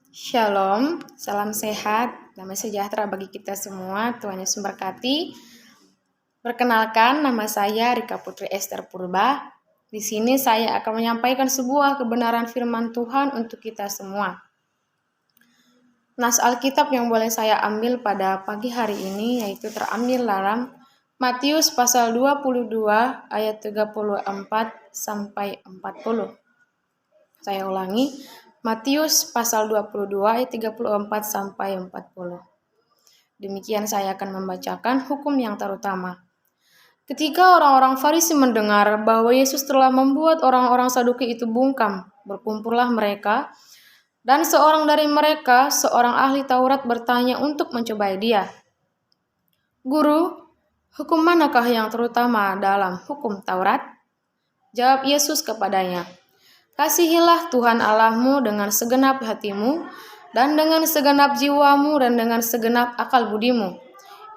Shalom, salam sehat, damai sejahtera bagi kita semua. Tuhan Yesus memberkati. Perkenalkan, nama saya Rika Putri Esther Purba. Di sini saya akan menyampaikan sebuah kebenaran firman Tuhan untuk kita semua. Nas Alkitab yang boleh saya ambil pada pagi hari ini yaitu terambil dalam Matius pasal 22 ayat 34 sampai 40. Saya ulangi, Matius pasal 22 ayat 34 sampai 40. Demikian saya akan membacakan hukum yang terutama. Ketika orang-orang Farisi mendengar bahwa Yesus telah membuat orang-orang Saduki itu bungkam, berkumpullah mereka, dan seorang dari mereka, seorang ahli Taurat bertanya untuk mencobai dia. Guru, hukum manakah yang terutama dalam hukum Taurat? Jawab Yesus kepadanya, kasihilah Tuhan Allahmu dengan segenap hatimu, dan dengan segenap jiwamu, dan dengan segenap akal budimu.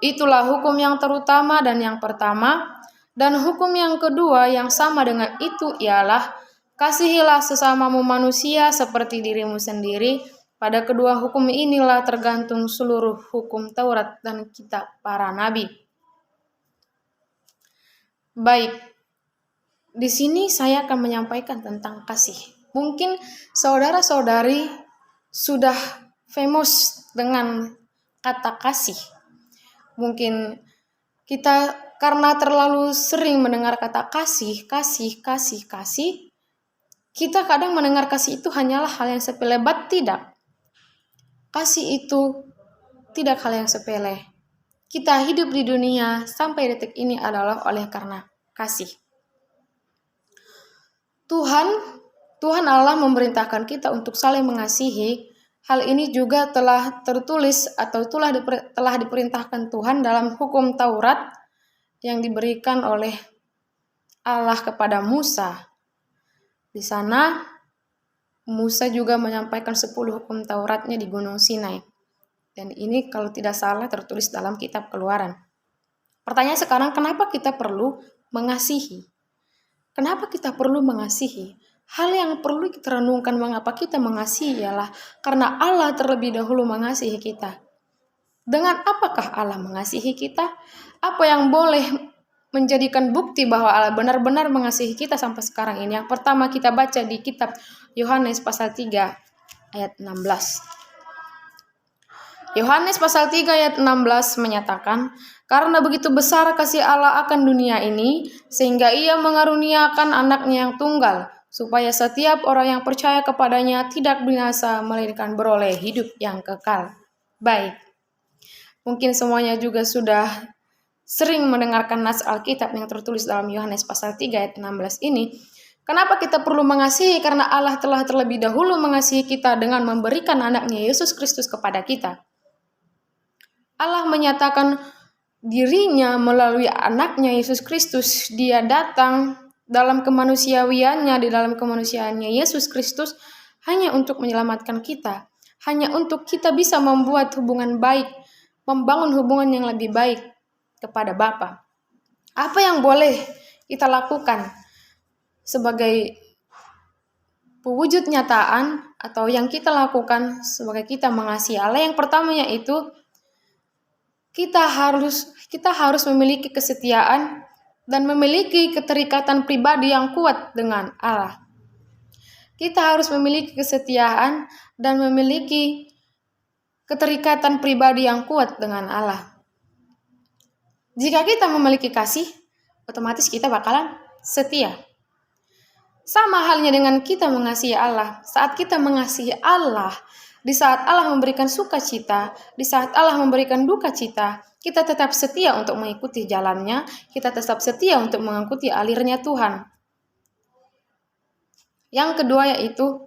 Itulah hukum yang terutama dan yang pertama. Dan hukum yang kedua yang sama dengan itu ialah, kasihilah sesamamu manusia seperti dirimu sendiri. Pada kedua hukum inilah tergantung seluruh hukum Taurat dan kitab para nabi. Baik. Di sini saya akan menyampaikan tentang kasih. Mungkin saudara-saudari sudah famous dengan kata kasih. Mungkin kita karena terlalu sering mendengar kata kasih, kita kadang mendengar kasih itu hanyalah hal yang sepele, tidak. Kasih itu tidak hal yang sepele. Kita hidup di dunia sampai detik ini adalah oleh karena kasih. Tuhan Allah memerintahkan kita untuk saling mengasihi. Hal ini juga telah tertulis atau telah diperintahkan Tuhan dalam hukum Taurat yang diberikan oleh Allah kepada Musa. Di sana Musa juga menyampaikan 10 hukum Tauratnya di Gunung Sinai. Dan ini kalau tidak salah tertulis dalam kitab Keluaran. Pertanyaan sekarang, kenapa kita perlu mengasihi? Kenapa kita perlu mengasihi? Hal yang perlu kita renungkan mengapa kita mengasihi ialah karena Allah terlebih dahulu mengasihi kita. Dengan apakah Allah mengasihi kita? Apa yang boleh menjadikan bukti bahwa Allah benar-benar mengasihi kita sampai sekarang ini? Yang pertama kita baca di kitab Yohanes pasal 3 ayat 16. Yohanes pasal 3 ayat 16 menyatakan, karena begitu besar kasih Allah akan dunia ini, sehingga ia mengaruniakan anaknya yang tunggal, supaya setiap orang yang percaya kepadanya tidak binasa, melainkan beroleh hidup yang kekal. Baik, mungkin semuanya juga sudah sering mendengarkan nas Alkitab yang tertulis dalam Yohanes pasal 3 ayat 16 ini. Kenapa kita perlu mengasihi? Karena Allah telah terlebih dahulu mengasihi kita dengan memberikan anaknya Yesus Kristus kepada kita. Allah menyatakan dirinya melalui anaknya Yesus Kristus. Dia datang dalam kemanusiawiannya, di dalam kemanusiaannya Yesus Kristus hanya untuk menyelamatkan kita, hanya untuk kita bisa membuat hubungan baik, membangun hubungan yang lebih baik kepada Bapa. Apa yang boleh kita lakukan sebagai pewujud nyataan atau yang kita lakukan sebagai kita mengasihi Allah? Yang pertamanya itu kita harus memiliki kesetiaan dan memiliki keterikatan pribadi yang kuat dengan Allah. Kita harus memiliki kesetiaan dan memiliki keterikatan pribadi yang kuat dengan Allah. Jika kita memiliki kasih, otomatis kita bakalan setia. Sama halnya dengan kita mengasihi Allah. Saat kita mengasihi Allah, di saat Allah memberikan sukacita, di saat Allah memberikan duka cita, kita tetap setia untuk mengikuti jalannya, kita tetap setia untuk mengikuti alirnya Tuhan. Yang kedua yaitu,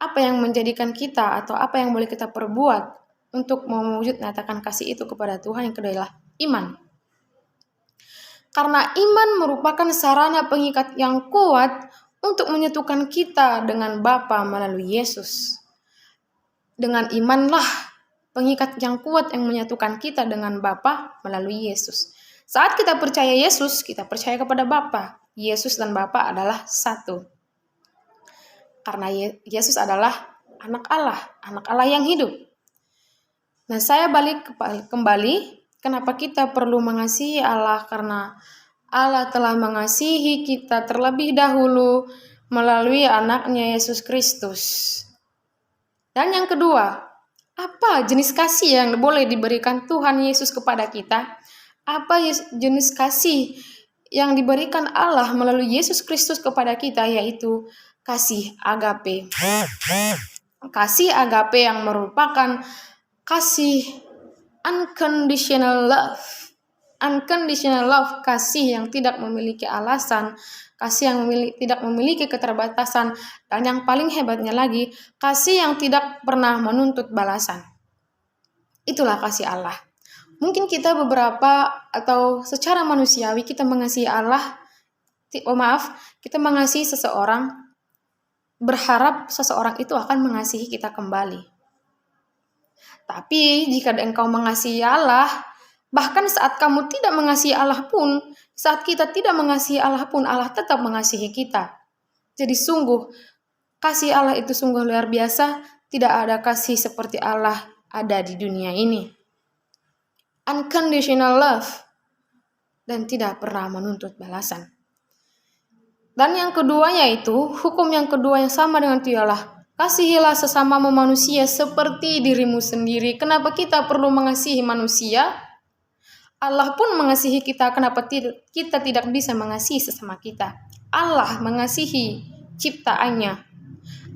apa yang menjadikan kita atau apa yang boleh kita perbuat untuk mewujud nyatakan kasih itu kepada Tuhan? Yang kedua adalah iman. Karena iman merupakan sarana pengikat yang kuat untuk menyatukan kita dengan Bapa melalui Yesus. Dengan imanlah pengikat yang kuat yang menyatukan kita dengan Bapa melalui Yesus. Saat kita percaya Yesus, kita percaya kepada Bapa. Yesus dan Bapa adalah satu. Karena Yesus adalah anak Allah yang hidup. Nah, saya balik kembali, kenapa kita perlu mengasihi Allah? Karena Allah telah mengasihi kita terlebih dahulu melalui anaknya Yesus Kristus. Dan yang kedua, apa jenis kasih yang boleh diberikan Tuhan Yesus kepada kita? Apa jenis kasih yang diberikan Allah melalui Yesus Kristus kepada kita, yaitu kasih agape. Kasih agape yang merupakan kasih unconditional love. Unconditional love, kasih yang tidak memiliki alasan, kasih yang tidak memiliki keterbatasan, dan yang paling hebatnya lagi, kasih yang tidak pernah menuntut balasan. Itulah kasih Allah. Mungkin kita beberapa atau secara manusiawi kita mengasihi Allah, kita mengasihi seseorang, berharap seseorang itu akan mengasihi kita kembali. Tapi jika engkau mengasihi Allah, bahkan saat kamu tidak mengasihi Allah pun, saat kita tidak mengasihi Allah pun, Allah tetap mengasihi kita. Jadi sungguh, kasih Allah itu sungguh luar biasa. Tidak ada kasih seperti Allah ada di dunia ini. Unconditional love. Dan tidak pernah menuntut balasan. Dan yang kedua yaitu, hukum yang kedua yang sama dengan itu ialah, kasihilah sesama manusia seperti dirimu sendiri. Kenapa kita perlu mengasihi manusia? Allah pun mengasihi kita, kenapa kita tidak bisa mengasihi sesama kita? Allah mengasihi ciptaannya.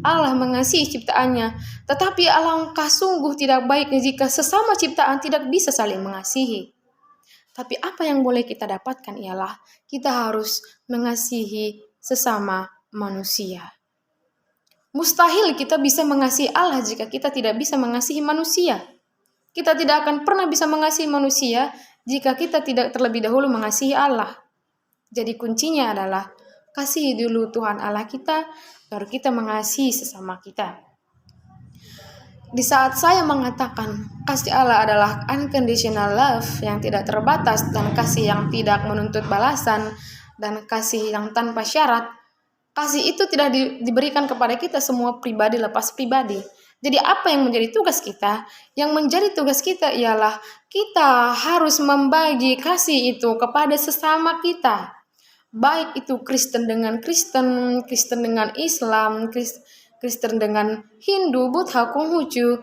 Allah mengasihi ciptaannya. Tetapi alangkah sungguh tidak baik jika sesama ciptaan tidak bisa saling mengasihi. Tapi apa yang boleh kita dapatkan ialah kita harus mengasihi sesama manusia. Mustahil kita bisa mengasihi Allah jika kita tidak bisa mengasihi manusia. Kita tidak akan pernah bisa mengasihi manusia jika kita tidak terlebih dahulu mengasihi Allah. Jadi kuncinya adalah kasihi dulu Tuhan Allah kita, baru kita mengasihi sesama kita. Di saat saya mengatakan kasih Allah adalah unconditional love yang tidak terbatas dan kasih yang tidak menuntut balasan dan kasih yang tanpa syarat, kasih itu tidak diberikan kepada kita semua pribadi lepas pribadi. Jadi apa yang menjadi tugas kita? Yang menjadi tugas kita ialah kita harus membagi kasih itu kepada sesama kita. Baik itu Kristen dengan Kristen, Kristen dengan Islam, Kristen dengan Hindu, Buddha, Konghucu,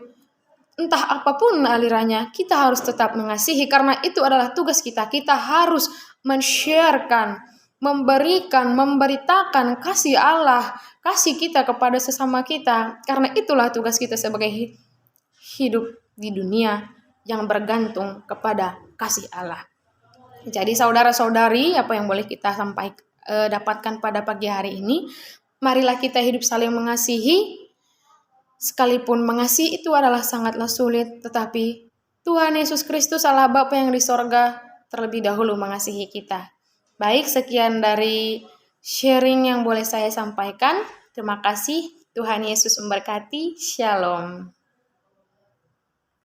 entah apapun alirannya, kita harus tetap mengasihi karena itu adalah tugas kita. Kita harus men-sharekan, memberikan, memberitakan kasih Allah, kasih kita kepada sesama kita. Karena itulah tugas kita sebagai hidup di dunia yang bergantung kepada kasih Allah. Jadi saudara-saudari, apa yang boleh kita dapatkan pada pagi hari ini? Marilah kita hidup saling mengasihi. Sekalipun mengasihi itu adalah sangatlah sulit, tetapi Tuhan Yesus Kristus Allah Bapa yang di sorga terlebih dahulu mengasihi kita. Baik, sekian dari sharing yang boleh saya sampaikan. Terima kasih. Tuhan Yesus memberkati. Shalom.